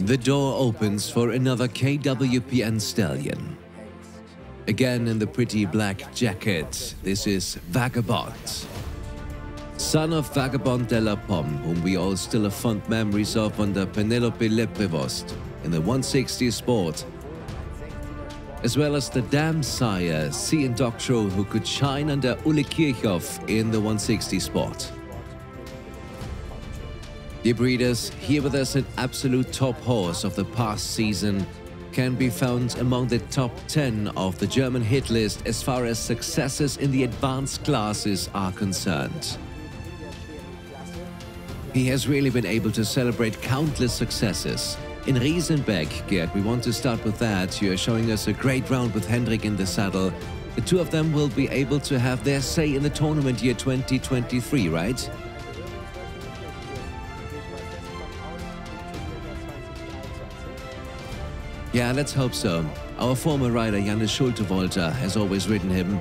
The door opens for another KWPN stallion. Again in the pretty black jacket, this is Vagabond. Son of Vagabond de la Pomme, whom we all still have fond memories of under Penelope Leprevost in the 160 sport. As well as the dam sire C-Indoctro, who could shine under Uli Kirchhoff in the 160 sport. Dear breeders, here with us an absolute top horse of the past season, can be found among the top 10 of the German hit list as far as successes in the advanced classes are concerned. He has really been able to celebrate countless successes. In Riesenbeck, Gerd, we want to start with that. You are showing us a great round with Hendrik in the saddle. The two of them will be able to have their say in the tournament year 2023, right? Yeah, let's hope so. Our former rider Jannis Schulte-Wolter has always ridden him.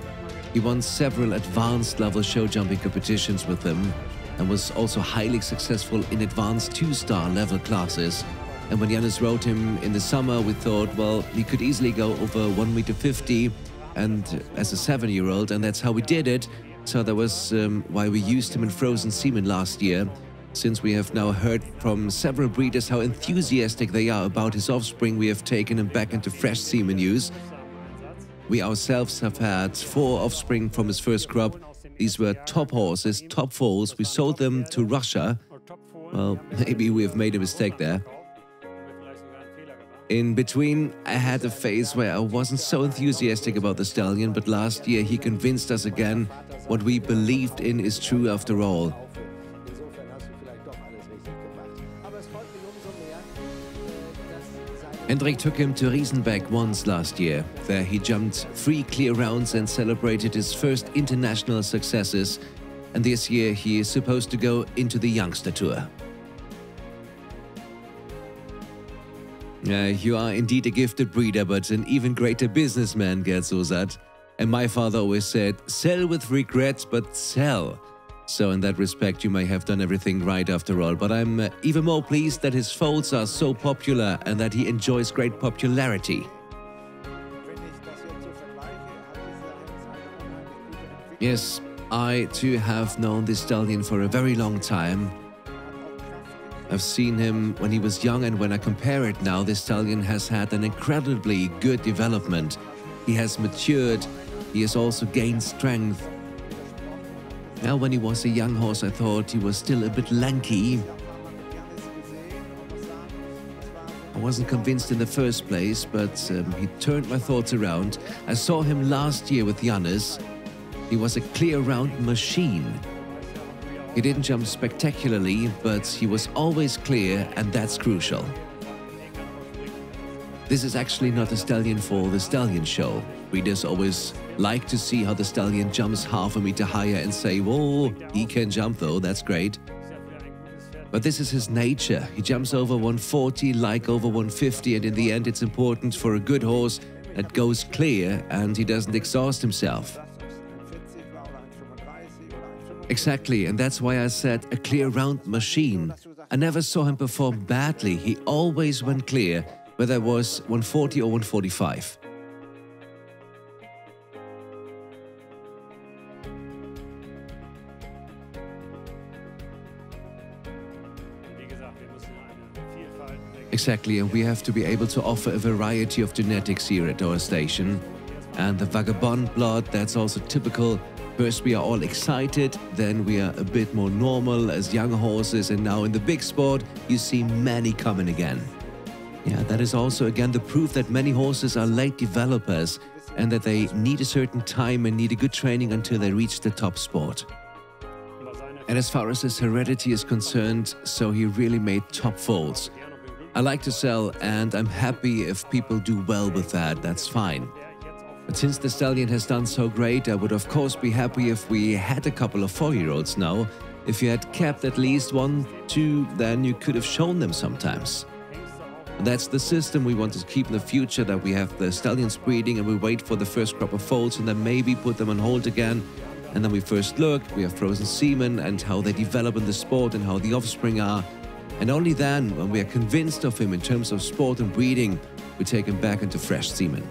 He won several advanced level show jumping competitions with him and was also highly successful in advanced 2-star level classes. And when Jannis rode him in the summer, we thought, well, he could easily go over 1.50 m and as a 7-year-old, and that's how we did it. So that was why we used him in Frozen Seaman last year. Since we have now heard from several breeders how enthusiastic they are about his offspring, we have taken him back into fresh semen use. We ourselves have had 4 offspring from his first crop. These were top horses, top foals. We sold them to Russia. Well, maybe we have made a mistake there. In between, I had a phase where I wasn't so enthusiastic about the stallion, but last year he convinced us again what we believed in is true after all. Hendrik took him to Riesenbeck once last year. There he jumped 3 clear rounds and celebrated his first international successes. And this year he is supposed to go into the youngster tour. You are indeed a gifted breeder, but an even greater businessman, Gerd Sosath. And my father always said, sell with regret, but sell. So in that respect, you may have done everything right after all. But I'm even more pleased that his foals are so popular and that he enjoys great popularity. Yes, I too have known this stallion for a very long time. I've seen him when he was young, and when I compare it now, this stallion has had an incredibly good development. He has matured, he has also gained strength. Now, when he was a young horse, I thought he was still a bit lanky. I wasn't convinced in the first place, but he turned my thoughts around. I saw him last year with Jannis. He was a clear round machine. He didn't jump spectacularly, but he was always clear, and that's crucial. This is actually not a stallion for the stallion show. Breeders always like to see how the stallion jumps half a meter higher and say, whoa, he can jump though, that's great. But this is his nature. He jumps over 140, like over 150, and in the end it's important for a good horse that goes clear and he doesn't exhaust himself. Exactly, and that's why I said a clear round machine. I never saw him perform badly. He always went clear, whether it was 140 or 145. Exactly, and we have to be able to offer a variety of genetics here at our station. And the Vagabond blood, that's also typical. First we are all excited, then we are a bit more normal as young horses, and now in the big sport you see many coming again. Yeah, that is also again the proof that many horses are late developers and that they need a certain time and need a good training until they reach the top sport. And as far as his heredity is concerned, so he really made top foals. I like to sell, and I'm happy if people do well with that, that's fine. But since the stallion has done so great, I would of course be happy if we had a couple of 4-year-olds now. If you had kept at least 1, 2, then you could have shown them sometimes. And that's the system we want to keep in the future, that we have the stallions breeding and we wait for the first crop of foals and then maybe put them on hold again. And then we first look, we have Frozen Seaman and how they develop in the sport and how the offspring are. And only then, when we are convinced of him in terms of sport and breeding, we take him back into fresh semen.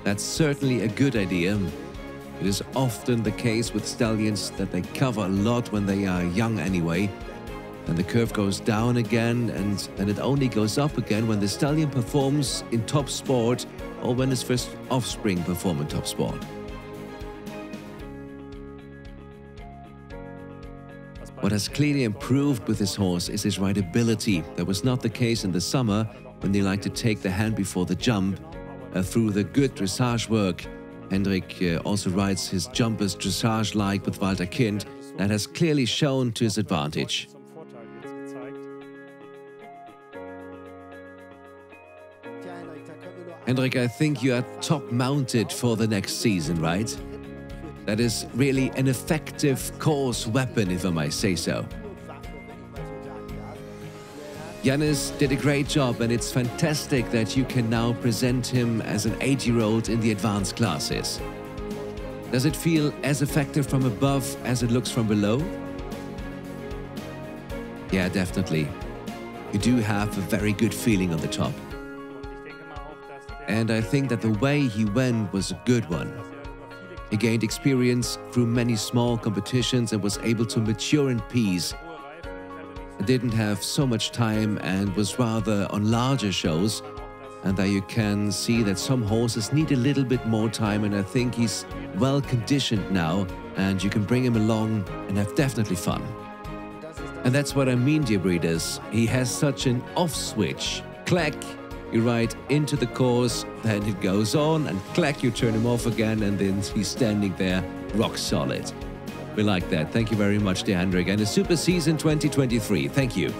That's certainly a good idea. It is often the case with stallions that they cover a lot when they are young anyway. And the curve goes down again, and then it only goes up again when the stallion performs in top sport or when his first offspring perform in top sport. What has clearly improved with this horse is his rideability. That was not the case in the summer when they like to take the hand before the jump. Through the good dressage work, Hendrik also rides his jumpers dressage-like with Walter Kind. That has clearly shown to his advantage. Hendrik, I think you are top-mounted for the next season, right? That is really an effective course weapon, if I might say so. Yannis did a great job, and it's fantastic that you can now present him as an 8-year-old in the advanced classes. Does it feel as effective from above as it looks from below? Yeah, definitely. You do have a very good feeling on the top. And I think that the way he went was a good one. He gained experience through many small competitions and was able to mature in peace. Didn't have so much time and was rather on larger shows, and there you can see that some horses need a little bit more time, and I think he's well conditioned now and you can bring him along and have definitely fun. And that's what I mean, dear breeders. He has such an off switch. Clack, you ride into the course, then it goes on, and clack, you turn him off again, and then he's standing there rock solid. We like that. Thank you very much, dear Hendrik, and a super season 2023. Thank you.